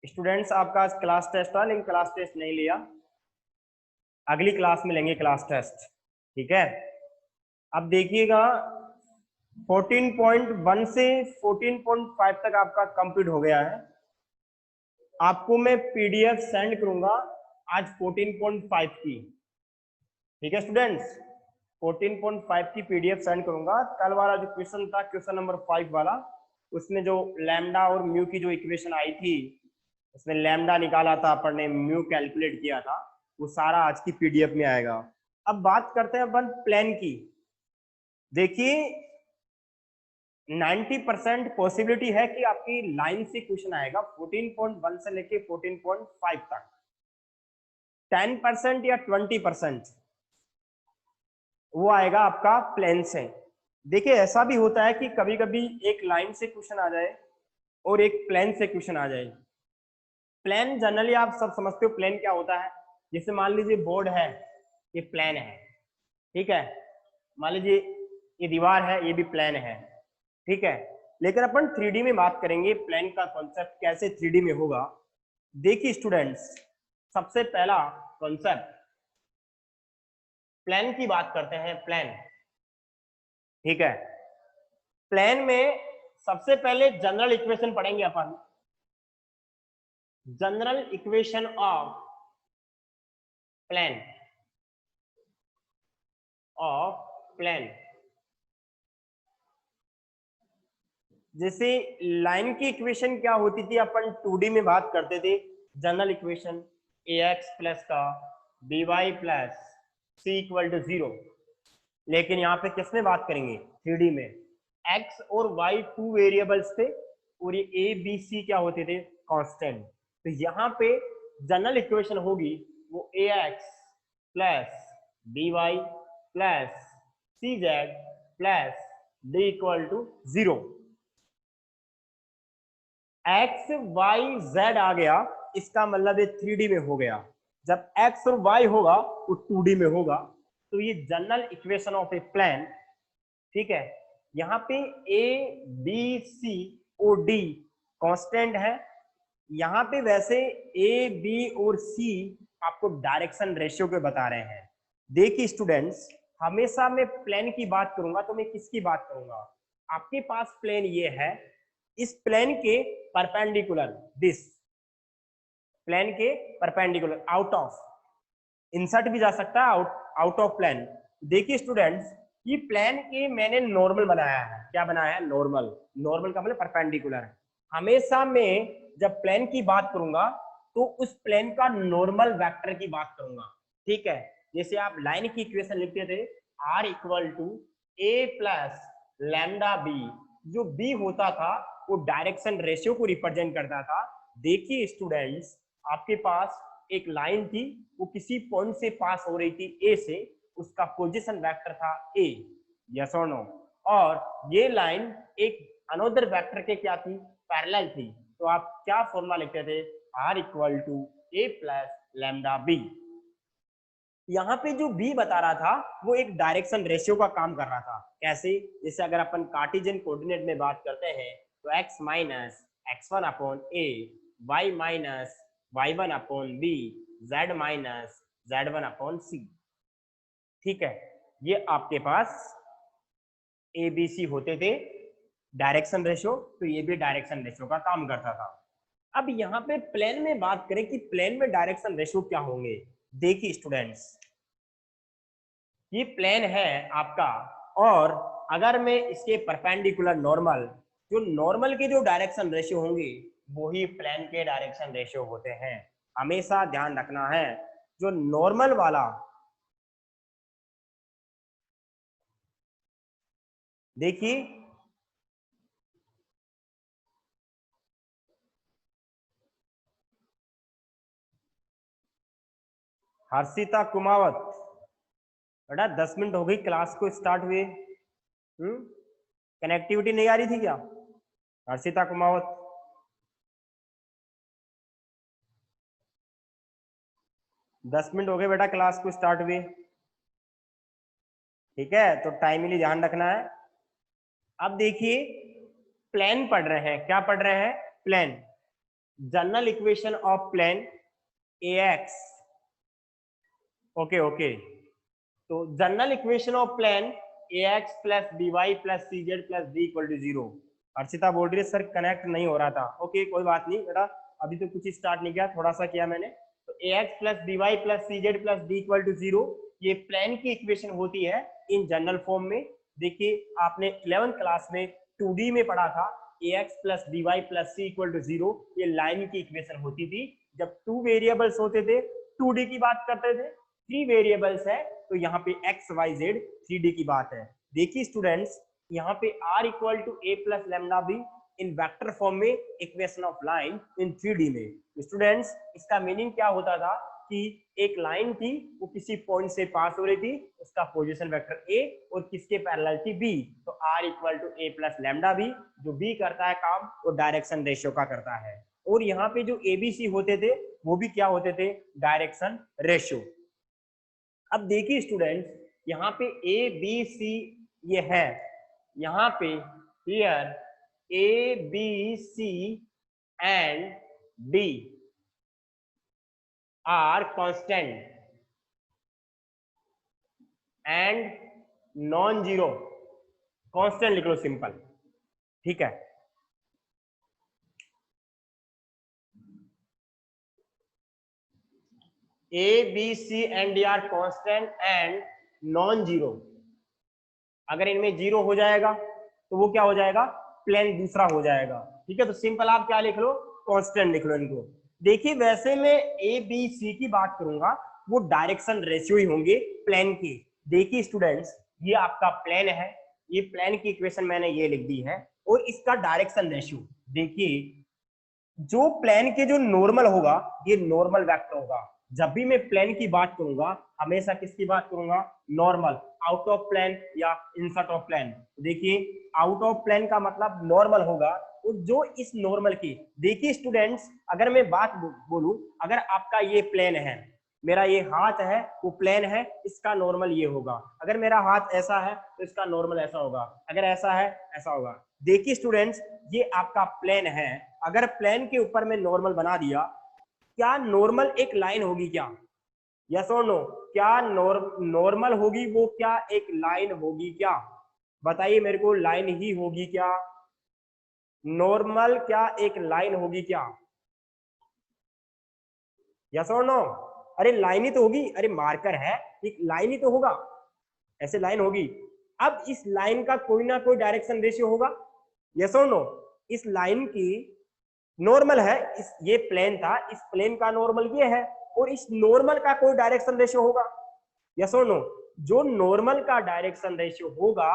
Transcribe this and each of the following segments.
Students आपका आज class test था, लेकिन क्लास टेस्ट नहीं लिया, अगली क्लास में लेंगे क्लास टेस्ट। ठीक है, अब देखिएगा 14.1 से 14.5 तक आपका कंप्लीट हो गया है। आपको मैं पीडीएफ सेंड करूंगा आज 14.5 की। ठीक है स्टूडेंट्स, 14.5 की पीडीएफ सेंड करूंगा। कल वाला जो क्वेश्चन था, क्वेश्चन नंबर 5 वाला, उसमें जो लैम्डा और म्यू की जो इक्वेशन आई थी, उसमें लैम्डा निकाला था अपन ने, म्यू कैलकुलेट किया था, वो सारा आज की पीडीएफ में आएगा। अब बात करते हैं अपन प्लेन की। देखिए 90% पॉसिबिलिटी है कि आपकी लाइन से क्वेश्चन आएगा 14.1 से लेके 14.5 तक। 10% या 20% वो आएगा आपका प्लेन से। देखिए ऐसा भी होता है कि कभी कभी एक लाइन से क्वेश्चन आ जाए और एक प्लेन से क्वेश्चन आ जाए। प्लेन जनरली आप सब समझते हो प्लेन क्या होता है। जैसे मान लीजिए बोर्ड है, ये प्लेन है, ठीक है। मान लीजिए ये दीवार है, ये भी प्लेन है, ठीक है। लेकिन अपन 3D में बात करेंगे, प्लेन का कॉन्सेप्ट कैसे 3D में होगा। देखिए स्टूडेंट्स, सबसे पहला कॉन्सेप्ट प्लेन की बात करते हैं। प्लेन, ठीक है। प्लेन में सबसे पहले जनरल इक्वेशन पढ़ेंगे अपन। जनरल इक्वेशन ऑफ प्लेन, जैसे लाइन की इक्वेशन क्या होती थी, अपन 2D में बात करते थे। जनरल इक्वेशन ax प्लस का by plus c equal to 0। लेकिन यहाँ पे किसमें बात करेंगे, 3D में। x और y 2 वेरिएबल्स थे और ये a b c क्या होते थे, कांस्टेंट। तो यहाँ पे जनरल इक्वेशन होगी वो ax plus by plus cz plus d equal to 0। X Y Z आ गया, इसका मतलब ये 3D में हो गया। जब एक्स और वाई होगा वो 2D में होगा। तो ये general equation of a plane, ठीक है। यहाँ पे ए बी सी और डी कांस्टेंट है। यहाँ पे वैसे ए बी और सी आपको डायरेक्शन रेशियो के बता रहे हैं। देखिए स्टूडेंट्स, हमेशा मैं प्लेन की बात करूंगा तो मैं किसकी बात करूंगा, आपके पास प्लेन ये है, इस प्लेन के परपेंडिकुलर, दिस प्लेन के परपेंडिकुलर, आउट ऑफ, इंसर्ट भी जा सकता है, आउट ऑफ प्लेन। देखिए स्टूडेंट्स, ये प्लेन के मैंने नॉर्मल बनाया है। क्या बनाया है, नॉर्मल। नॉर्मल का मतलब परपेंडिकुलर। हमेशा मैं जब प्लेन की बात करूंगा तो उस प्लेन का नॉर्मल वेक्टर की बात करूंगा, ठीक है। जैसे आप लाइन की इक्वेशन लिखते थे, r equal to a plus lambda B. जो b होता था वो डायरेक्शन रेशियो को रिप्रेजेंट करता था। देखिए स्टूडेंट्स, आपके पास एक लाइन थी, वो किसी पॉइंट से पास हो रही थी, ए से, उसका पोजीशन वेक्टर था ए, यस और नो। और ये लाइन एक अनदर वेक्टर के क्या थी, पैरेलल थी। तो आप क्या फॉर्मूला लिखते थे, R equal to A plus lambda B. यहाँ पे जो बी बता रहा था वो एक डायरेक्शन रेशियो का काम कर रहा था। कैसे, जैसे अगर अपन कार्टेशियन कोऑर्डिनेट में बात करते हैं तो x minus x1 upon A, y minus y1 upon B, z minus z1 upon C, ठीक है। ये आपके पास ए बी सी होते थे डायरेक्शन रेशियो, तो ये भी डायरेक्शन रेशियो का काम करता था। अब यहाँ पे प्लेन में बात करें कि प्लेन में डायरेक्शन रेशियो क्या होंगे। देखिए स्टूडेंट्स, ये प्लेन है आपका, और अगर मैं इसके परपेंडिकुलर नॉर्मल, जो नॉर्मल के जो डायरेक्शन रेशियो होंगे वो ही प्लेन के डायरेक्शन रेशियो होते हैं। हमेशा ध्यान रखना है, जो नॉर्मल वाला, देखिए हर्षिता कुमावत, बेटा 10 मिनट हो गई क्लास को स्टार्ट हुए, कनेक्टिविटी नहीं आ रही थी क्या हर्षिता कुमावत? 10 मिनट हो गए बेटा क्लास को स्टार्ट हुए, ठीक है। तो टाइमली ध्यान रखना है। अब देखिए प्लेन पढ़ रहे हैं, क्या पढ़ रहे हैं, plane. General equation of plane ax, okay okay, तो general equation of plane ax plus by plus cz plus d equal to 0। Archita बोल रही है सर कनेक्ट नहीं हो रहा था, ओके कोई बात नहीं बेटा, अभी तो कुछ स्टार्ट नहीं किया, थोड़ा सा किया मैंने। तो ax plus by plus cz plus d equal to 0, ये प्लेन की इक्वेशन होती है इन जनरल फॉर्म में। देखिए आपने 11th क्लास में 2D में पढ़ा था, ax plus by plus c equal to 0, ये लाइन की इक्वेशन होती थी। जब 2 वेरिएबल्स होते थे 2D की बात करते थे, 3 वेरिएबल्स है तो यहाँ पे x y z 3D की बात है। देखिए स्टूडेंट्स, यहाँ पे r equal to a plus lambda B in vector form में equation of line in 3D में। स्टूडेंट्स इसका मीनिंग क्या होता था कि एक लाइन थी, वो किसी पॉइंट से पास हो रही थी, उसका पोजीशन वेक्टर a और किसके पैरेलल थी b, तो r equal to a plus lambda B, जो b करता है काम वो डायरेक्शन रेशियो का करता है। और यहाँ पे जो ABC होते थे वो भी क्या होते थे, डायरेक्शन रेशियो। अब देखिए स्टूडेंट्स, यहाँ पे ABC ये है, यहाँ पे here ABC and D are constant and non zero, constant लिख लो सिंपल, ठीक है। ABC and D are constant and non zero. अगर इनमें जीरो हो जाएगा तो वो क्या हो जाएगा, प्लेन दूसरा हो जाएगा, ठीक है। तो सिंपल आप क्या लिख लो, कांस्टेंट लिख लो इनको। देखिए वैसे मैं ABC की बात करूंगा, वो डायरेक्शन रेशियो ही होंगे प्लेन के। देखिए स्टूडेंट्स, ये आपका प्लेन है, ये प्लेन की इक्वेशन मैंने ये लिख दी है, और इसका डायरेक्शन रेशियो देखिए, जो प्लेन के जो नॉर्मल होगा ये नॉर्मल वेक्टर होगा। जब भी मैं प्लेन की बात करूंगा हमेशा किसकी बात करूंगा, नॉर्मल, आउट ऑफ प्लेन या इनसाइड ऑफ प्लेन। देखिए आउट ऑफ प्लेन का मतलब नॉर्मल होगा, और जो इस नॉर्मल की, देखिए स्टूडेंट्स अगर मैं बात बोलूं, अगर आपका ये प्लेन है, मेरा ये हाथ है वो प्लेन है, इसका नॉर्मल ये होगा। अगर मेरा हाथ ऐसा है तो इसका नॉर्मल ऐसा होगा, अगर ऐसा है ऐसा होगा। देखिए स्टूडेंट्स, ये आपका प्लेन है, अगर प्लेन के ऊपर में नॉर्मल बना दिया, क्या नॉर्मल एक लाइन होगी क्या, यस और नो, क्या नॉर्मल होगी वो, क्या एक लाइन होगी क्या, बताइए मेरे को, लाइन ही होगी क्या, नॉर्मल क्या एक लाइन होगी क्या, यस और नो। अरे लाइन ही तो होगी, अरे मार्कर है, एक लाइन ही तो होगा, ऐसे लाइन होगी। अब इस लाइन का कोई ना कोई डायरेक्शन रेशियो होगा, यस और नो। इस लाइन की नॉर्मल है, इस ये प्लेन था, इस प्लेन का नॉर्मल ये है, और इस नॉर्मल का कोई डायरेक्शन रेशियो होगा, यस और नो। जो नॉर्मल का डायरेक्शन रेशियो होगा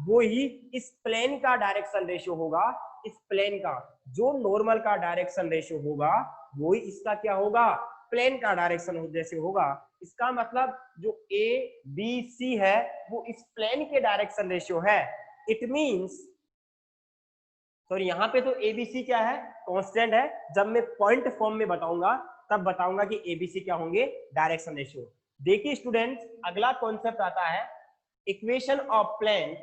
वो ही इस प्लेन का डायरेक्शन रेशियो होगा, इस प्लेन का जो नॉर्मल का डायरेक्शन रेशियो होगा वो ही इसका क्या होगा, प्लेन का डायरेक्शन रेशियो होगा। इसका मतलब जो ए बी सी है वो इस प्लेन के डायरेक्शन रेशियो है। इट मींस तो यहाँ पे तो एबीसी क्या है, कांस्टेंट है, जब मैं पॉइंट फॉर्म में बताऊंगा तब बताऊंगा कि एबीसी क्या होंगे, डायरेक्शन रेशियो। देखिए स्टूडेंट्स, अगला कॉन्सेप्ट आता है equation of plane,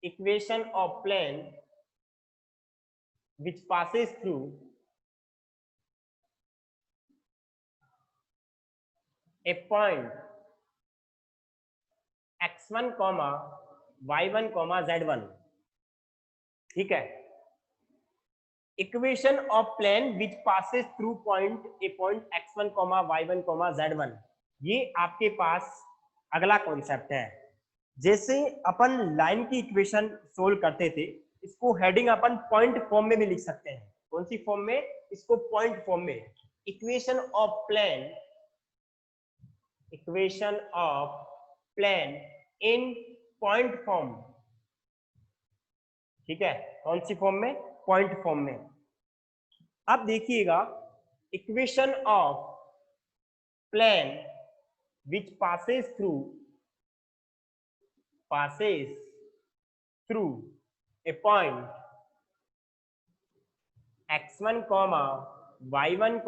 equation of plane which passes through a point x1 y1 z1, ठीक है। Equation of plane which passes through point a point x1 y1 z1, ये आपके पास अगला कॉन्सेप्ट है। जैसे अपन लाइन की इक्वेशन सोल्व करते थे, इसको हेडिंग अपन पॉइंट फॉर्म में भी लिख सकते हैं। कौन सी फॉर्म में, इसको पॉइंट फॉर्म में, equation of plane, equation of plane in point form, ठीक है। कौन सी फॉर्म में, पॉइंट फॉर्म में। अब देखिएगा, equation of plane which passes through a point x1 y1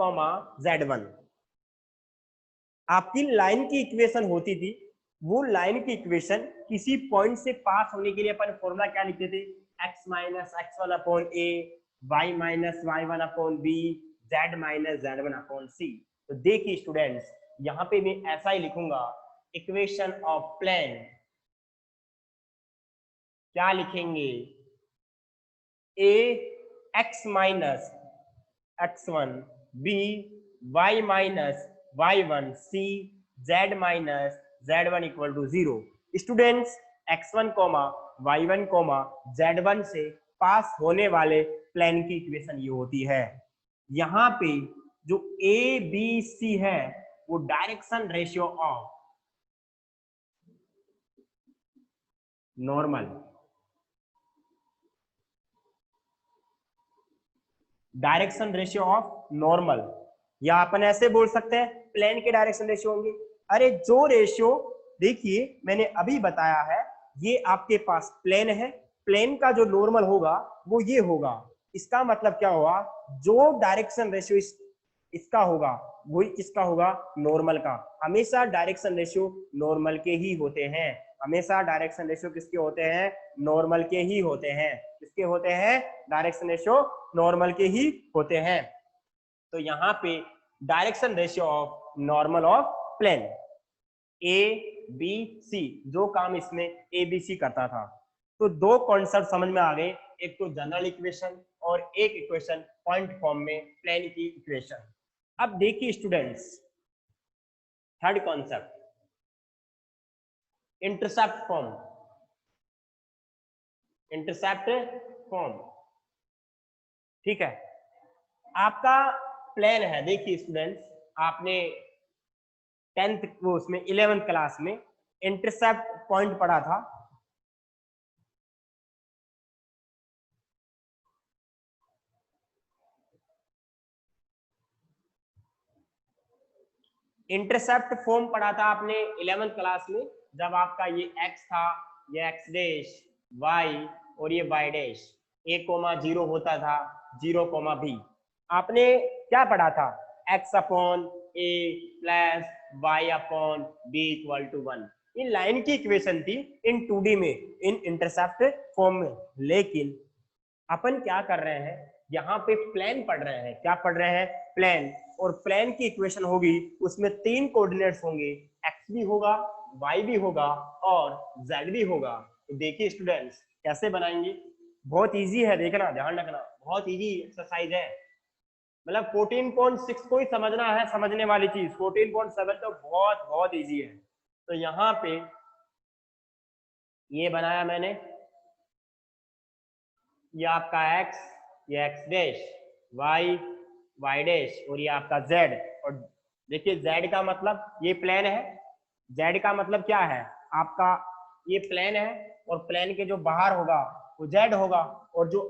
z1, आपकी लाइन की इक्वेशन होती थी, वो लाइन की इक्वेशन किसी पॉइंट से पास होने के लिए अपन फॉर्मूला क्या लिखते थे, X minus X one upon A, Y minus Y one upon B, Z minus Z one upon C. तो देखिए स्टूडेंट्स, यहाँ पे मैं ऐसा ही लिखूंगा, इक्वेशन ऑफ प्लेन क्या लिखेंगे, A X minus X one, B Y minus Y one, C Z minus Z one equal to zero. Students, X one comma Y one comma Z one से pass होने वाले plane की equation ये होती है। यहाँ पे जो ए बी सी है वो direction ratio of normal, direction ratio of normal, या अपन ऐसे बोल सकते हैं प्लेन के डायरेक्शन रेशियो होंगे। अरे जो रेशियो देखिए मैंने अभी बताया है, ये आपके पास प्लेन है, प्लेन का जो नॉर्मल होगा वो ये होगा। इसका मतलब क्या हुआ, जो डायरेक्शन रेशियो इसका होगा वही किसका होगा, नॉर्मल का। हमेशा डायरेक्शन रेशियो नॉर्मल के ही होते हैं, हमेशा डायरेक्शन रेशियो किसके होते हैं, नॉर्मल के ही होते हैं। किसके होते हैं, डायरेक्शन रेशियो नॉर्मल के ही होते हैं। तो यहाँ पे direction ratio of normal of plane A B C, जो काम इसमें ए बी सी करता था। तो दो कॉन्सेप्ट समझ में आ गए, एक तो जनरल इक्वेशन और एक इक्वेशन पॉइंट फॉर्म में प्लेन की इक्वेशन। अब देखिए students, third concept intercept form, intercept form, ठीक है। आपका प्लान है, देखिए स्टूडेंट्स, आपने 10th वो उसमें 11th क्लास में इंटरसेप्ट पॉइंट पढ़ा था। इंटरसेप्ट फॉर्म पढ़ा था आपने 11th क्लास में, जब आपका ये x था, ये x डैश, y और ये y डैश, a कोमा 0 होता था, 0 कोमा b। आपने क्या पढ़ा था, x upon a plus y upon b equal to 1। इन लाइन की इक्वेशन थी इन 2D में, इन इंटरसेप्ट फॉर्म में। लेकिन अपन क्या कर रहे हैं, यहाँ पे प्लेन पढ़ रहे हैं। क्या पढ़ रहे हैं, प्लेन। और प्लेन की इक्वेशन होगी, उसमें 3 कोऑर्डिनेट्स होंगे, एक्स भी होगा, वाई भी होगा और जेड भी होगा। तो देखिए स्टूडेंट्स कैसे बनाएंगे, बहुत इजी है, देखना ध्यान रखना, बहुत इजी एक्सरसाइज है। मतलब 14.6 को ही समझना है, समझने वाली चीज 14.7 तो बहुत बहुत इजी है। तो यहाँ पे ये बनाया मैंने, ये आपका x, ये x dash, y y dash और ये आपका z। और देखिए z का मतलब ये प्लेन है, z का मतलब क्या है आपका, ये प्लेन है और प्लेन के जो बाहर होगा वो z होगा और जो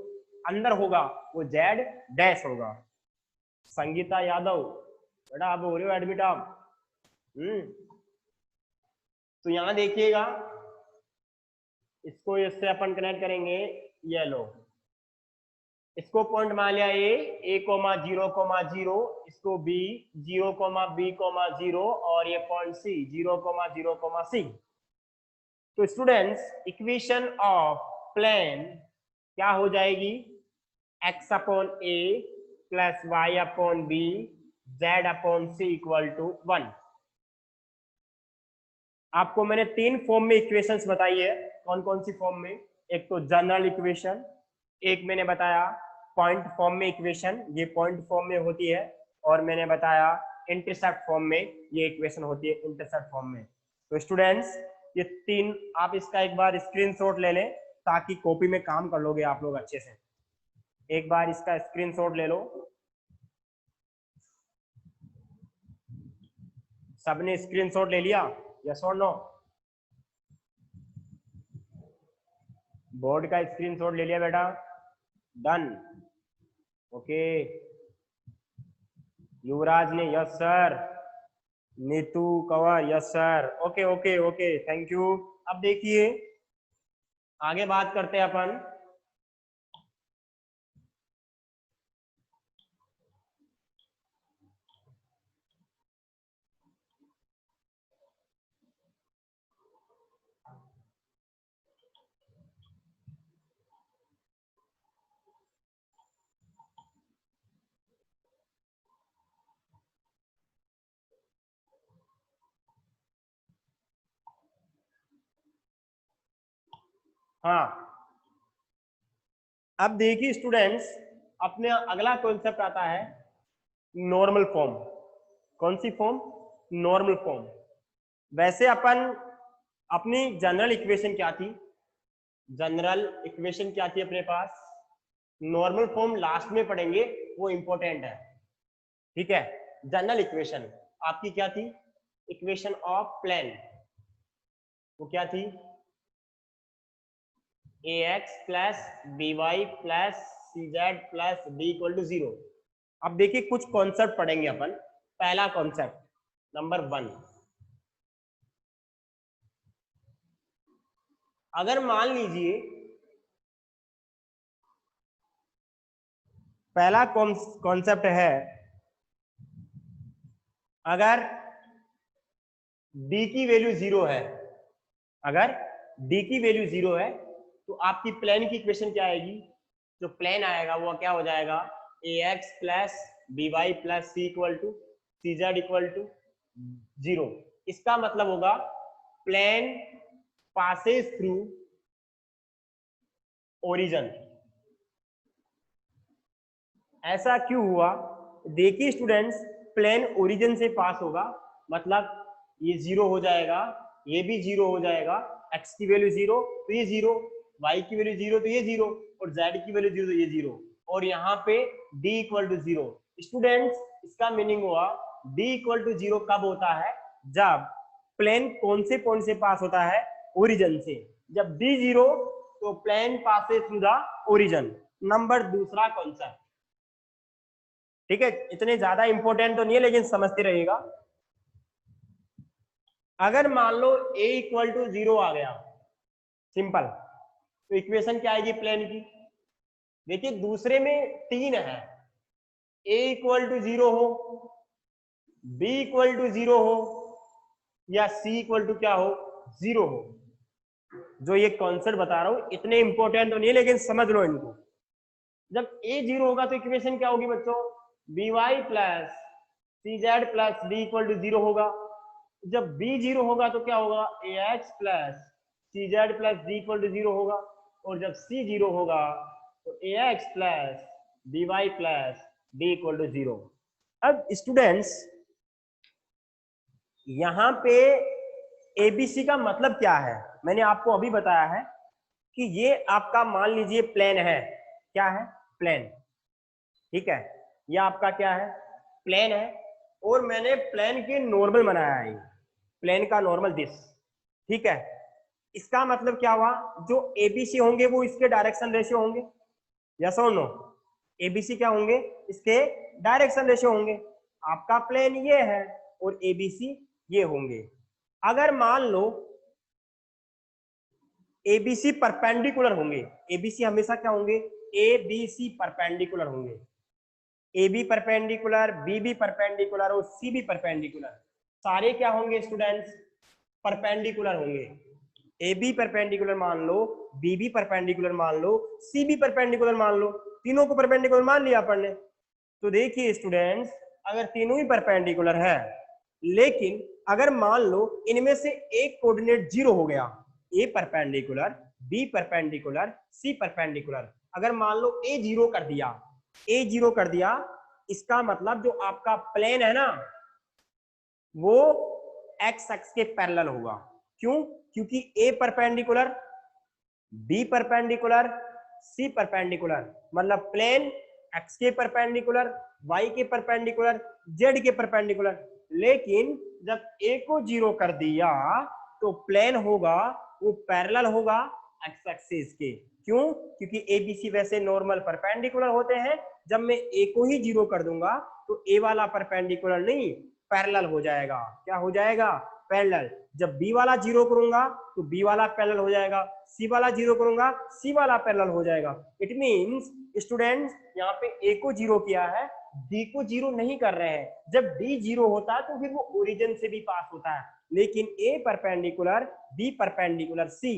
अंदर होगा वो z डैश होगा। संगीता यादव, बेटा आप हो रहे हो एडमिट आप। तो यहाँ देखिएगा, इसको इससे अपन कनेक्ट करेंगे, ये लो, इसको पॉइंट मान लिया ए कोमा 0 कोमा 0, इसको बी 0 कोमा बी कोमा 0 और ये point C 0 comma 0 comma C. तो स्टूडेंट्स इक्वेशन ऑफ प्लेन क्या हो जाएगी, x upon A plus Y upon B Z upon C equal to 1। आपको मैंने 3 फॉर्म में इक्वेशंस बताई है। कौन कौन सी फॉर्म में, एक तो जनरल इक्वेशन, एक मैंने बताया पॉइंट फॉर्म में इक्वेशन, ये पॉइंट फॉर्म में होती है, और मैंने बताया इंटरसेप्ट फॉर्म में ये इक्वेशन होती है इंटरसेप्ट फॉर्म में। तो स्टूडेंट्स ये 3 आप इसका एक बार स्क्रीनशॉट ले लें, ताकि कॉपी में काम कर लोगे आप लोग अच्छे से। एक बार इसका स्क्रीनशॉट ले लो, सबने स्क्रीनशॉट ले लिया, यस और नो, बोर्ड का स्क्रीनशॉट ले लिया बेटा, डन, ओके। युवराज ने yes sir, Neetu Kanwar yes sir, okay okay okay, thank you. अब देखिए आगे बात करते हैं अपन, हाँ, अब देखिए स्टूडेंट्स, अपने अगला कॉन्सेप्ट आता है नॉर्मल फॉर्म। कौन सी फॉर्म? Normal form. वैसे अपन अपनी जनरल इक्वेशन क्या थी? जनरल इक्वेशन क्या थी अपने पास? नॉर्मल फॉर्म लास्ट में पढ़ेंगे, वो इंपॉर्टेंट है, ठीक है। जनरल इक्वेशन आपकी क्या थी? इक्वेशन ऑफ प्लेन, वो क्या थी? ax plus by plus cz plus d equal to 0। अब देखिए कुछ कॉन्सेप्ट पढ़ेंगे अपन। पहला कॉन्सेप्ट नंबर 1, अगर मान लीजिए पहला कॉन्सेप्ट है, अगर d की वैल्यू 0 है, अगर d की वैल्यू 0 है तो आपकी प्लेन की इक्वेशन क्या आएगी? जो प्लेन आएगा वो क्या हो जाएगा? ax plus by plus c equal to cz equal to 0। इसका मतलब होगा प्लेन पासेस थ्रू ओरिजिन। ऐसा क्यों हुआ? देखिए स्टूडेंट्स, प्लेन ओरिजिन से पास होगा, मतलब ये 0 हो जाएगा, ये भी 0 हो जाएगा। x की वैल्यू 0 तो ये 0, y की वैल्यू 0 तो ये 0, और z की वैल्यू 0 तो ये 0, और यहाँ पे d इक्वल टू 0। स्टूडेंट्स, इसका मीनिंग हुआ d इक्वल टू 0 कब होता है? जब प्लेन कौन से पॉइंट से पास होता है? ओरिजिन से। जब d 0 तो plane passes through the origin. Number दूसरा कॉन्सेप्ट, ठीक है, इतने ज्यादा इंपॉर्टेंट तो नहीं है लेकिन समझते रहिएगा। अगर मान लो a इक्वल टू 0 आ गया, सिंपल, तो इक्वेशन क्या आएगी प्लेन की? देखिए दूसरे में 3 है, a इक्वल टू 0 हो, b इक्वल टू 0 हो, या c इक्वल टू क्या हो? 0 हो। जो ये कॉन्सेप्ट बता रहा हूं इतने इंपॉर्टेंट तो नहीं है लेकिन समझ लो इनको। जब a 0 होगा तो इक्वेशन क्या होगी बच्चों? by plus cz plus d equal to 0 होगा। जब b 0 होगा तो क्या होगा? ax plus cz plus d equal to 0 होगा, और जब c 0 होगा तो ax plus by plus d equal to 0। अब स्टूडेंट्स, यहाँ पे एबीसी का मतलब क्या है? मैंने आपको अभी बताया है कि ये आपका मान लीजिए प्लेन है। क्या है? प्लेन, ठीक है। ये आपका क्या है? प्लेन है, और मैंने प्लेन के नॉर्मल बनाया है, प्लेन का नॉर्मल दिस, ठीक है। इसका मतलब क्या हुआ? जो एबीसी होंगे वो इसके डायरेक्शन रेशियो होंगे, यस और नो? एबीसी क्या होंगे? इसके डायरेक्शन रेशियो होंगे। आपका प्लेन ये है और एबीसी ये होंगे। अगर मान लो एबीसी परपेंडिकुलर होंगे, एबीसी हमेशा क्या होंगे? एबीसी परपेंडिकुलर होंगे, A B perpendicular, B B perpendicular और सी बी परपेंडिकुलर। सारे क्या होंगे स्टूडेंट्स? परपेंडिकुलर होंगे। ए बी परपेंडिकुलर मान लो, बी बी परपेंडिकुलर मान लो, सी बी परपेंडिकुलर मान लो, तीनों को परपेंडिकुलर मान लिया अपन ने। तो देखिए स्टूडेंट्स, अगर तीनों ही परपेंडिकुलर है, लेकिन अगर मान लो इनमें से एक कोऑर्डिनेट 0 हो गया, A perpendicular, B perpendicular, C perpendicular, अगर मान लो ए 0 कर दिया, ए 0 कर दिया, इसका मतलब जो आपका प्लेन है ना वो एक्स एक्स के पैरेलल होगा। क्यों? क्योंकि A perpendicular, B perpendicular, C perpendicular, मतलब प्लेन एक्स के परपेंडिकुलर, वाई के परपेंडिकुलर, जेड के परपेंडिकुलर। लेकिन जब ए को 0 कर दिया तो प्लेन होगा वो पैरेलल होगा एक्स एक्सिस के। क्यों? क्योंकि एबीसी वैसे नॉर्मल परपेंडिकुलर होते हैं। जब मैं ए को ही 0 कर दूंगा तो ए वाला परपेंडिकुलर नहीं पैरेलल हो जाएगा। क्या हो जाएगा? पैरेलल। जब बी वाला 0 करूंगा तो बी वाला पैरेलल हो जाएगा, सी वाला 0 करूंगा सी वाला पैरेलल हो जाएगा। इट मींस स्टूडेंट्स, यहाँ पे ए को 0 किया है, डी को 0 नहीं कर रहे हैं। जब डी 0 होता है तो फिर वो ओरिजिन से भी पास होता है, लेकिन ए परपेंडिकुलर, बी परपेंडिकुलर, सी,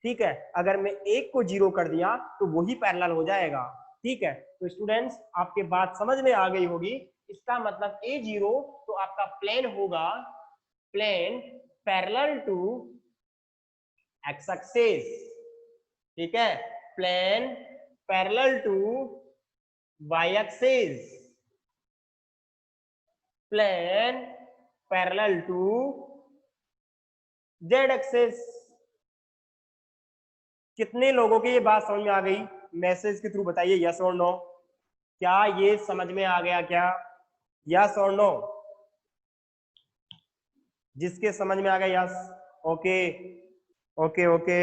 ठीक है, अगर मैं एक को 0 कर दिया तो वही पैरेलल हो जाएगा। ठीक है, तो स्टूडेंट्स आपके बात समझ में आ गई होगी। इसका मतलब ए 0 तो आपका प्लेन होगा, plane parallel to X axis, ठीक है, plane parallel to Y axis, plane parallel to Z axis. कितने लोगों की ये बात समझ में आ गई? मैसेज के थ्रू बताइए यस और नो। क्या ये समझ में आ गया क्या? यस और नो? जिसके समझ में आ गया yes, okay okay okay.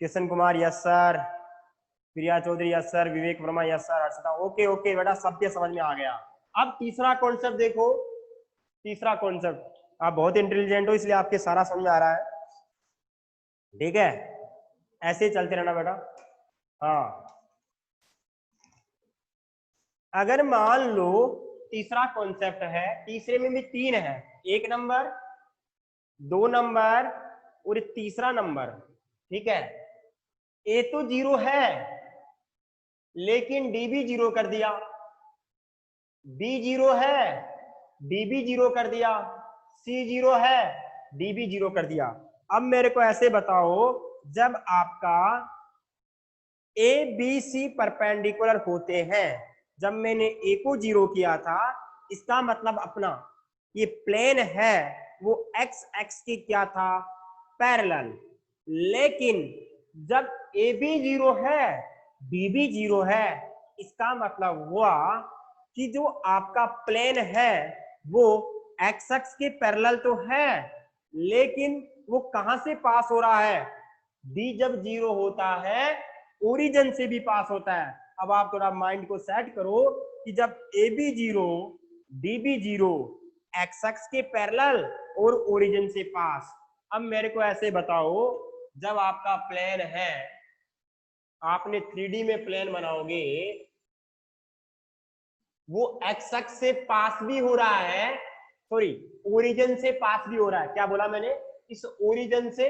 Kishan Kumar yes sir, Priya Chaudhary yes sir, Vivek Verma yes sir, Harshita okay okay बेटा, सबके समझ में आ गया। अब तीसरा कॉन्सेप्ट देखो, तीसरा कॉन्सेप्ट, आप बहुत इंटेलिजेंट हो इसलिए आपके सारा समझ में आ रहा है, ठीक है, ऐसे ही चलते रहना बेटा। हाँ, अगर मान लो तीसरा कॉन्सेप्ट है, तीसरे में भी तीन है, एक नंबर, दो नंबर और तीसरा नंबर, ठीक है। ए तो जीरो है लेकिन डी भी जीरो कर दिया, बी जीरो है डी भी जीरो कर दिया, सी जीरो है डी भी जीरो कर दिया। अब मेरे को ऐसे बताओ, जब आपका ए बी सी परपेंडिकुलर होते हैं, जब मैंने ए को जीरो किया था, इसका मतलब अपना ये प्लेन है वो एक्स एक्स की क्या था, पैरेलल। लेकिन जब ए बी जीरो है बी भी जीरो है, इसका मतलब हुआ कि जो आपका प्लेन है वो एक्स एक्स के पैरेलल तो है, लेकिन वो कहां से पास हो रहा है? डी जब जीरो होता है ओरिजिन से भी पास होता है। अब आप थोड़ा माइंड को सेट करो कि जब A B zero D B zero, X X के पैरेलल और ओरिजिन से पास। अब मेरे को ऐसे बताओ, जब आपका प्लेन है, आपने 3D में प्लेन बनाओगे, वो एक्स एक्स से पास भी हो रहा है, सॉरी ओरिजिन से पास भी हो रहा है, क्या बोला मैंने, इस ओरिजिन से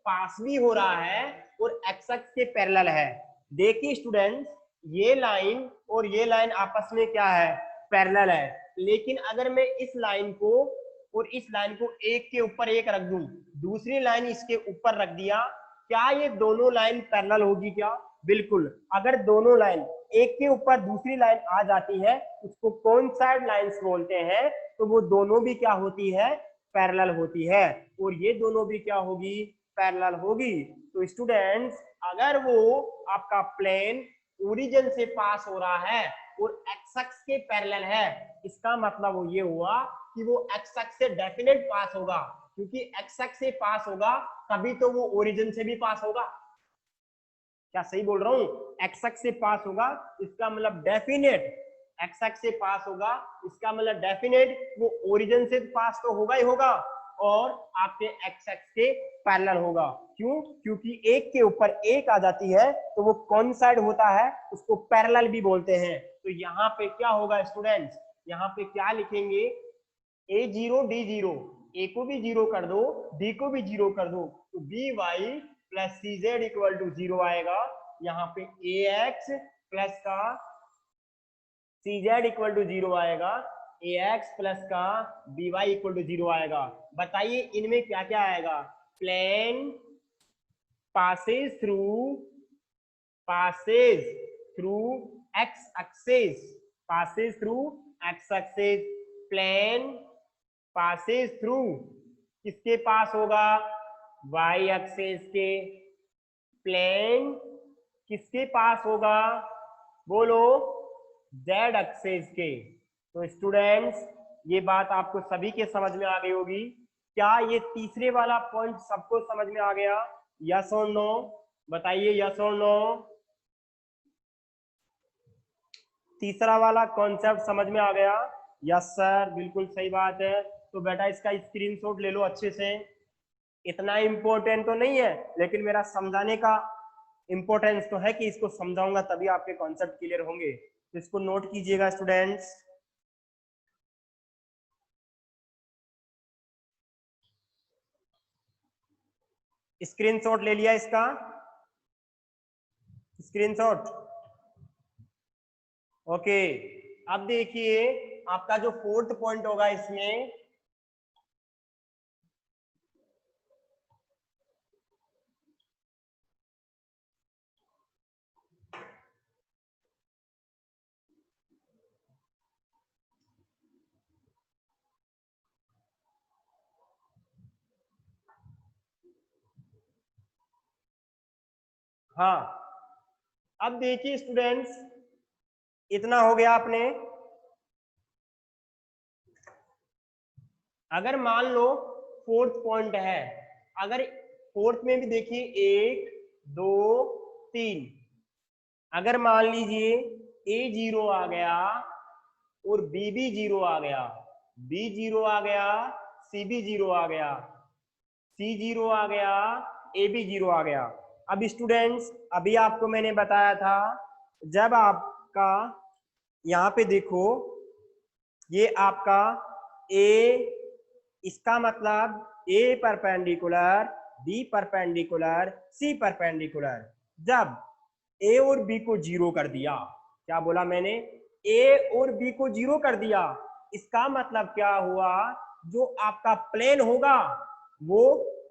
पास भी हो रहा है और एक्स एक्स के पैरेलल है। देखिए स्टूडेंट्स, ये लाइन और ये लाइन आपस में क्या है, पैरेलल है। लेकिन अगर मैं इस लाइन को और इस लाइन को एक के ऊपर एक रख दूं, दूसरी लाइन इसके ऊपर रख दिया, क्या ये दोनों लाइन पैरेलल होगी क्या? बिल्कुल। अगर दोनों लाइन एक के ऊपर दूसरी लाइन आ जाती है, उसको कोइंसाइड लाइंस बोलते हैं, तो वो दोनों भी क्या होती है, पैरेलल होती है, और ये दोनों भी क्या होगी, पैरेलल होगी। तो स्टूडेंट्स, अगर वो आपका प्लेन ओरिजिन से पास हो रहा है और एक्स एक्स के पैरेलल है, इसका मतलब वो ये हुआ कि वो एक्स एक्स से डेफिनेट पास होगा, क्योंकि एक्स एक्स से पास होगा तभी तो वो ओरिजिन से भी पास होगा। क्या सही बोल रहा हूं? एक्स एक्स से पास होगा इसका मतलब डेफिनेट, एक्स एक्स से पास होगा इसका मतलब डेफिनेट वो ओरिजिन से पास तो होगा ही होगा, और आपके एक्स एक्स के पैरेलल होगा। क्यों? क्योंकि एक के ऊपर एक आ जाती है तो वो कोइंसाइड होता है, उसको पैरेलल भी बोलते हैं। तो यहाँ पे क्या होगा स्टूडेंट्स, यहाँ पे क्या लिखेंगे, ए जीरो डी जीरो, ए को भी जीरो कर दो डी को भी जीरो कर दो, तो B Y plus C Z equal to zero आएगा। यहाँ पे ए एक्स प्लस का C Z equal to zero आएगा, ए एक्स प्लस का B Y equal to zero आएगा। बताइए इनमें क्या क्या आएगा, plane passes through x axis, passes through x axis, plane passes through किसके पास होगा, y axis के, प्लेन किसके पास होगा, बोलो, z axis के। तो स्टूडेंट्स, ये बात आपको सभी के समझ में आ गई होगी। क्या ये तीसरे वाला पॉइंट सबको समझ में आ गया, यस और नो? बताइए यस और नो। तीसरा वाला कॉन्सेप्ट समझ में आ गया? यस सर, बिल्कुल सही बात है। तो बेटा इसका स्क्रीनशॉट ले लो अच्छे से। इतना इंपॉर्टेंट तो नहीं है, लेकिन मेरा समझाने का इंपॉर्टेंस तो है कि इसको समझाऊंगा तभी आपके कॉन्सेप्ट क्लियर होंगे। तो इसको नोट कीजिएगा स्टूडेंट्स। स्क्रीनशॉट ले लिया इसका, स्क्रीनशॉट, ओके। अब देखिए आपका जो फोर्थ पॉइंट होगा, हाँ, अब देखिए स्टूडेंट्स, इतना हो गया आपने। अगर मान लो फोर्थ पॉइंट है, अगर फोर्थ में भी देखिए 1 2 3, अगर मान लीजिए A0 आ गया और B भी 0 आ गया, B 0 आ गया, C भी 0 आ गया, C 0 आ गया, A भी 0 आ गया। अब स्टूडेंट्स, अभी आपको मैंने बताया था, जब आपका यहाँ पे देखो, ये आपका A, इसका मतलब A perpendicular, B perpendicular, C perpendicular. जब A और B को 0 कर दिया, क्या बोला मैंने, A और B को 0 कर दिया, इसका मतलब क्या हुआ, जो आपका प्लेन होगा वो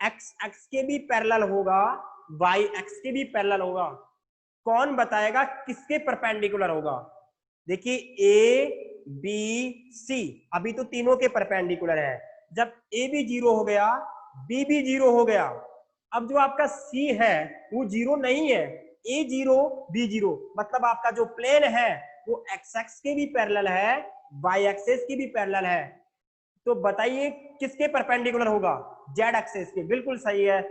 x एक्स के भी पैरेलल होगा, y एक्स के भी पैरेलल होगा। कौन बताएगा किसके परपेंडिकुलर होगा? देखिए A B C अभी तो तीनों के परपेंडिकुलर है। जब A भी 0 हो गया, B भी 0 हो गया, अब जो आपका C है वो 0 नहीं है, A 0 B 0, मतलब आपका जो प्लेन है वो x एक्स के भी पैरेलल है, y एक्सिस की भी पैरेलल है। तो बताइए किसके परपेंडिकुलर होगा? जेड एक्सिस के। बिल्कुल सही है,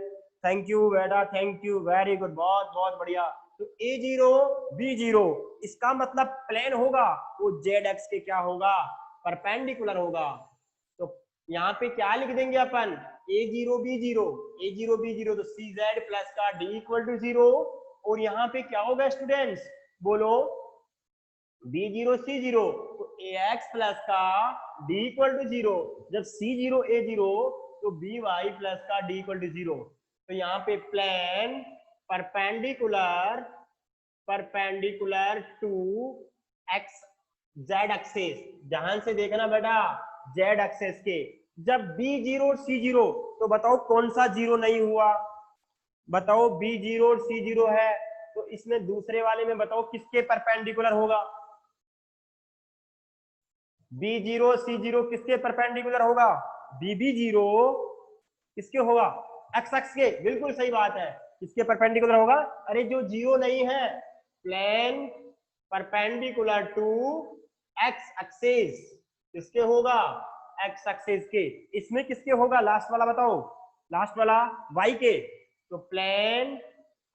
थैंक यू बेटा, थैंक यू, वेरी गुड, बहुत बहुत बढ़िया। तो A0 B0, इसका मतलब प्लेन होगा वो जेड एक्स के क्या होगा, परपेंडिकुलर होगा। तो यहाँ पे क्या लिख देंगे अपन, A0 B0, A0 B0, तो CZ प्लस का D इक्वल टू 0। और यहाँ पे क्या होगा स्टूडेंट्स, बोलो, B0 C0, तो AX प्लस का D इक्वल टू 0। जब C0 A0, तो BY प्लस का D इक्वल टू 0। तो यहाँ पे plane perpendicular, perpendicular to X Z axis, ध्यान से देखना बेटा, जेड एक्सिस के। जब B0 और C0, तो बताओ कौन सा 0 नहीं हुआ, बताओ B0 और C0 है, तो इसमें दूसरे वाले में बताओ किसके परपेंडिकुलर होगा, B0 C0 किसके परपेंडिकुलर होगा, BB0 किसके होगा, एक्स एक्स के। बिल्कुल सही बात है, किसके परपेंडिकुलर होगा, अरे जो 0 नहीं है, plane perpendicular to X axis, किसके होगा, एक्स एक्सिस के। इसमें किसके होगा, लास्ट वाला बताओ, लास्ट वाला y के। तो plane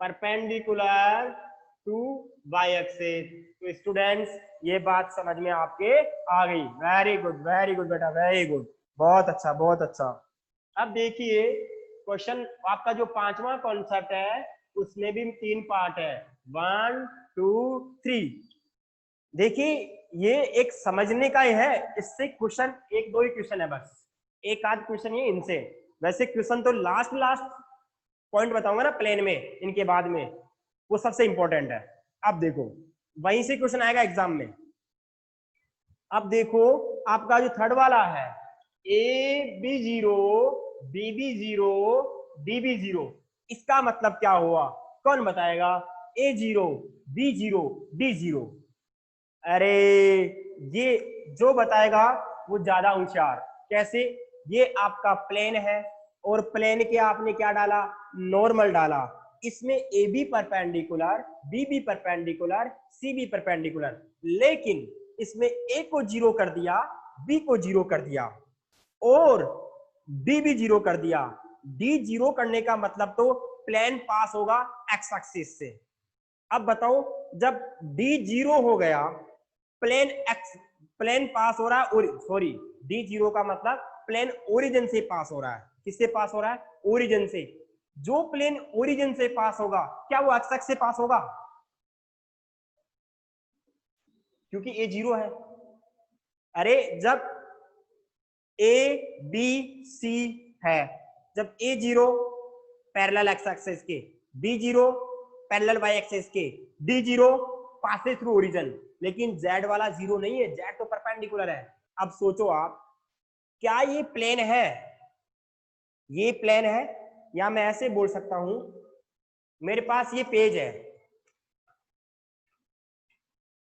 perpendicular to y axis. तो स्टूडेंट्स, ये बात समझ में आपके आ गई, वेरी गुड बेटा, वेरी गुड, बहुत अच्छा बहुत अच्छा। अब देखिए क्वेश्चन, आपका जो पांचवा कॉन्सेप्ट है उसमें भी 3 पार्ट है, 1 2 3। देखिए ये एक समझने का ही है, इससे क्वेश्चन एक दो ही क्वेश्चन है बस, एक आध क्वेश्चन ये इनसे। वैसे क्वेश्चन तो लास्ट लास्ट पॉइंट बताऊंगा ना प्लेन में, इनके बाद में, वो सबसे इंपॉर्टेंट है। अब देखो वहीं से क्वेश्चन आएगा एग्जाम में। अब देखो आपका जो थर्ड वाला है, AB0 BB0 DB0, इसका मतलब क्या हुआ, कौन बताएगा, A0 B0 D0। अरे ये जो बताएगा वो ज्यादा होशियार। कैसे, ये आपका प्लेन है और प्लेन के आपने क्या डाला, नॉर्मल डाला, इसमें A B perpendicular, B B perpendicular, C B perpendicular, लेकिन इसमें ए को 0 कर दिया, बी को 0 कर दिया और डी भी 0 कर दिया। डी 0 करने का मतलब तो प्लेन पास होगा एक्स एक्सिस से। अब बताओ जब डी 0 हो गया, प्लेन एक्स, प्लेन पास हो रहा है, और सॉरी, डी 0 का मतलब प्लेन ओरिजिन से पास हो रहा है। किससे पास हो रहा है, ओरिजिन से। जो प्लेन ओरिजिन से पास होगा, क्या वो एक्स एक्स से पास होगा, क्योंकि ए 0 है। अरे जब ए बी सी है, जब ए 0 पैरेलल एक्स एक्सिस के, बी 0 पैरेलल वाई एक्सिस के, डी 0 पासेस थ्रू ओरिजिन, लेकिन जेड वाला 0 नहीं है, जेड तो परपेंडिकुलर है। अब सोचो आप, क्या ये प्लेन है, ये प्लेन है, या मैं ऐसे बोल सकता हूं, मेरे पास ये पेज है,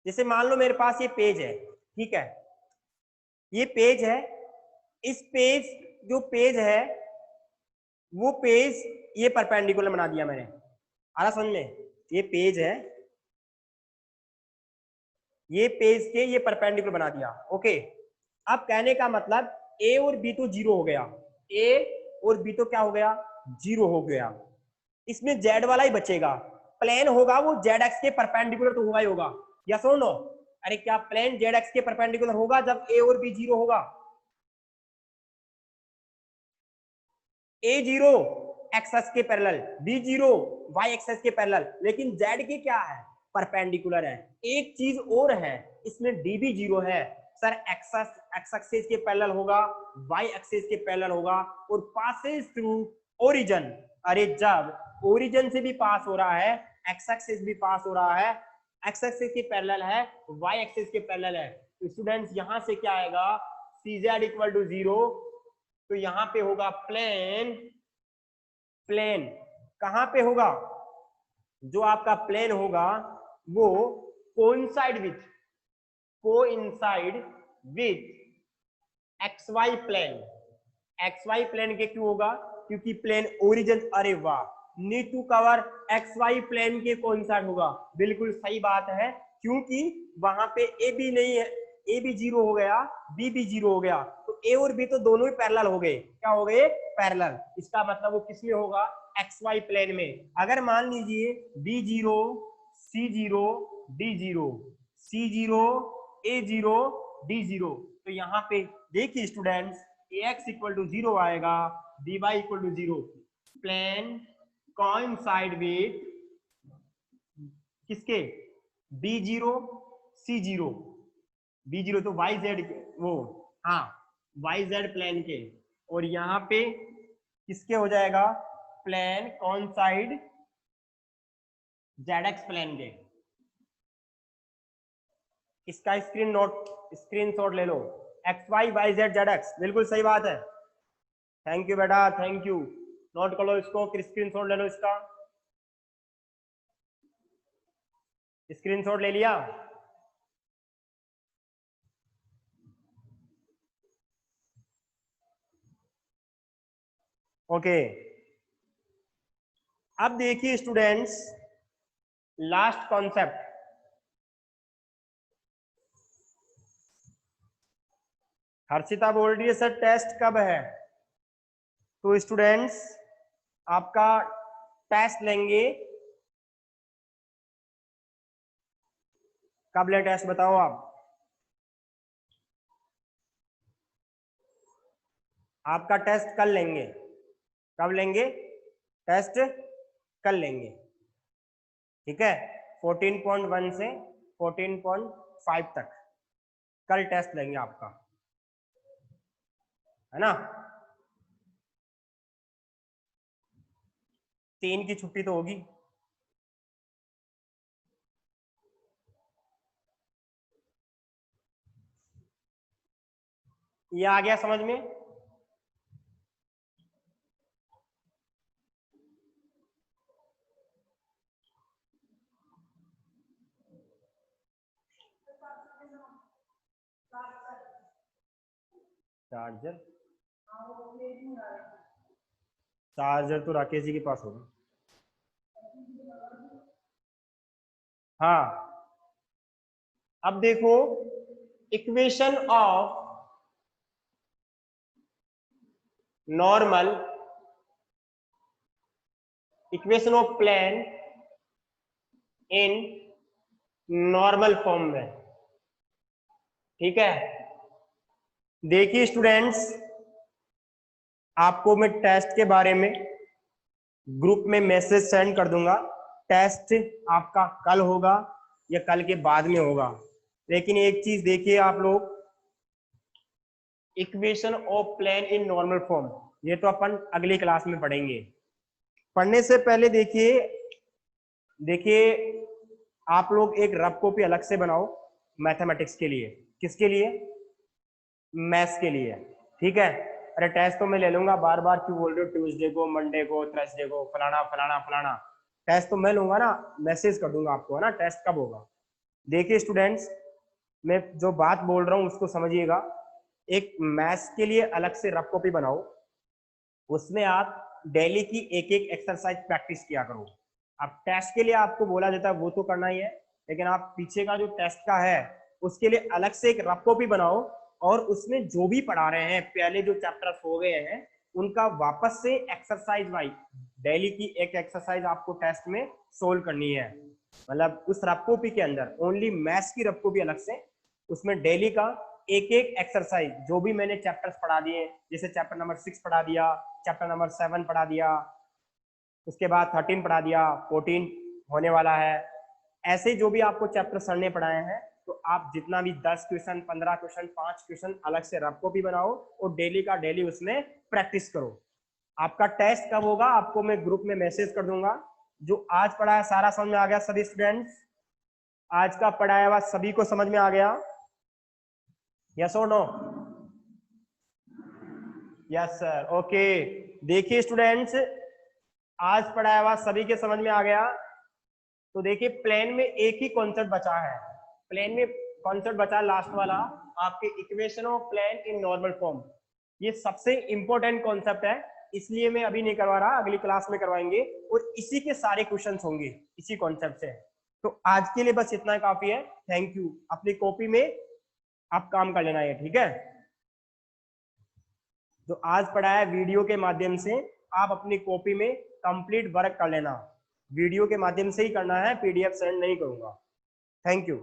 जैसे मान लो मेरे पास ये पेज है, ठीक है, ये पेज है, इस पेज, जो पेज है वो पेज ये परपेंडिकुलर बना दिया मैंने, आ रहा समझ में, ये पेज है, ये पेज के ये परपेंडिकुलर बना दिया। ओके, अब कहने का मतलब ए और बी तो जीरो हो गया, ए और बी तो क्या हो गया, जीरो हो गया। इसमें जेड वाला ही बचेगा, प्लेन होगा वो जेड एक्स के परपेंडिकुलर तो होगा ही होगा, या सो नो? अरे क्या प्लेन जेड एक्स के परपेंडिकुलर होगा जब ए और बी जीरो होगा? ए जीरो एक्स एक्स के parallel, B zero Y X के पैरेलल, लेकिन जेड के क्या है, परपेंडिकुलर है। एक चीज और है, इसमें डी भी जीरो है। सर एक्स एक्सिस के पैरेलल होगा, वाई एक्सिस के पैरेलल होगा और पासेस थ्रू ओरिजिन। अरे जब ओरिजिन से भी पास हो रहा है, एक्स एक्सिस भी पास हो रहा है, एक्स एक्सिस के पैरेलल है, वाई एक्सिस के पैरेलल है, तो स्टूडेंट्स यहां से क्या आएगा, सी जेड इक्वल टू जीरो। तो यहां पे होगा प्लेन, प्लेन कहां पे होगा, जो आपका प्लेन होगा वो coincide with X Y plane. X Y plane के क्यों होगा, क्योंकि प्लेन ओरिजिन, अरे वाह, need to cover X Y plane के कोइंसाइड होगा। बिल्कुल सही बात है, क्योंकि वहां पे ए बी नहीं है, ए भी जीरो हो गया, बी भी जीरो हो गया, तो ए और बी तो दोनों ही पैरेलल हो गए, क्या हो गए, पैरेलल। इसका मतलब वो किसमें होगा, एक्स वाई प्लेन में। अगर मान लीजिए B zero, C zero, D zero, C zero, A zero, D zero, तो यहाँ पे देखिए students, A X equal to zero आएगा, dy equal to zero. Plane coincide with किसके, B zero, C zero, B zero तो Y Z वो, हाँ Y Z plane के, और यहाँ पे किसके हो जाएगा, plane coincide Z X plane के। इसका स्क्रीनशॉट ले लो, X Y Y Z Z X, बिल्कुल सही बात है। थैंक यू बेटा, थैंक यू, नोट कर लो इसको, स्क्रीनशॉट ले लो इसका, स्क्रीनशॉट ले लिया। ओके, अब देखिए स्टूडेंट्स लास्ट कॉन्सेप्ट। हर्षिता बोल रही है सर टेस्ट कब है, तो स्टूडेंट्स आपका टेस्ट लेंगे, कब ले टेस्ट बताओ आप, आपका टेस्ट कल लेंगे, कब लेंगे टेस्ट, कल लेंगे, ठीक है, 14.1 से 14.5 तक कल टेस्ट लेंगे आपका, है ना। 3 की छुट्टी तो होगी, ये आ गया समझ में। चार्जर, चार्जर तो राकेश जी के पास होगा, हाँ। अब देखो equation of normal, equation of plane in normal form में, ठीक है। देखिए स्टूडेंट्स, आपको मैं टेस्ट के बारे में ग्रुप में मैसेज सेंड कर दूंगा, टेस्ट आपका कल होगा या कल के बाद में होगा, लेकिन एक चीज देखिए आप लोग, equation of plane in normal form, ये तो अपन अगली क्लास में पढ़ेंगे। पढ़ने से पहले देखिए, देखिए आप लोग एक रफ कॉपी अलग से बनाओ मैथमेटिक्स के लिए, किसके लिए, मैथ्स के लिए, ठीक है। अरे टेस्ट तो मैं ले लूंगा, बार बार क्यों बोल रहे हो, ट्यूसडे को, मंडे को, थर्सडे को, फलाना फलाना फलाना, टेस्ट तो मैं लूंगा ना, मैसेज कर दूंगा आपको, है ना, टेस्ट कब होगा। देखिए स्टूडेंट्स, मैं जो बात बोल रहा हूँ उसको समझिएगा, एक मैथ्स के लिए अलग से रफ कॉपी बनाओ, उसमें आप डेली की एक एक एक्सरसाइज प्रैक्टिस किया करो, अब टेस्ट के लिए आपको बोला जाता है वो तो करना ही है, लेकिन आप पीछे का जो टेस्ट का है उसके लिए अलग से एक रफ कॉपी बनाओ और उसमें जो भी पढ़ा रहे हैं पहले जो चैप्टर्स हो गए हैं उनका वापस से एक्सरसाइज वाइज डेली की एक एक्सरसाइज आपको टेस्ट में सोल्व करनी है। मतलब उस रफ कॉपी के अंदर ओनली मैथ्स की रफ कॉपी अलग से, उसमें डेली का एक एक एक्सरसाइज जो भी मैंने चैप्टर्स पढ़ा दिए, जैसे चैप्टर नंबर 6 पढ़ा दिया, चैप्टर नंबर 7 पढ़ा दिया, उसके बाद 13 पढ़ा दिया, 14 होने वाला है, ऐसे जो भी आपको चैप्टर सर ने पढ़ाए हैं तो आप जितना भी 10 क्वेश्चन 15 क्वेश्चन 5 क्वेश्चन अलग से रफ कॉपी बनाओ और डेली का डेली उसमें प्रैक्टिस करो। आपका टेस्ट कब होगा आपको मैं ग्रुप में मैसेज कर दूंगा। जो आज पढ़ाया सारा समझ में आ गया सभी स्टूडेंट्स? आज का पढ़ाया हुआ सभी को समझ में आ गया? यस और नो? Yes sir, okay. देखिए स्टूडेंट्स, आज पढ़ाया हुआ सभी के समझ में आ गया। तो देखिए प्लेन में एक ही कॉन्सेप्ट बचा है, प्लेन में कॉन्सेप्ट बचा लास्ट वाला, आपके equation of plane in normal form. ये सबसे इंपॉर्टेंट कॉन्सेप्ट है, इसलिए मैं अभी नहीं करवा रहा, अगली क्लास में करवाएंगे और इसी के सारे क्वेश्चंस होंगे इसी कॉन्सेप्ट से। तो आज के लिए बस इतना काफी है। Thank you. अपनी कॉपी में आप काम कर लेना है, ठीक है? जो आज पढ़ाया है वीडियो के माध्यम से आप अपनी कॉपी में कंप्लीट वर्क कर लेना, वीडियो के माध्यम से ही करना है, पीडीएफ सेंड नहीं करूंगा। Thank you.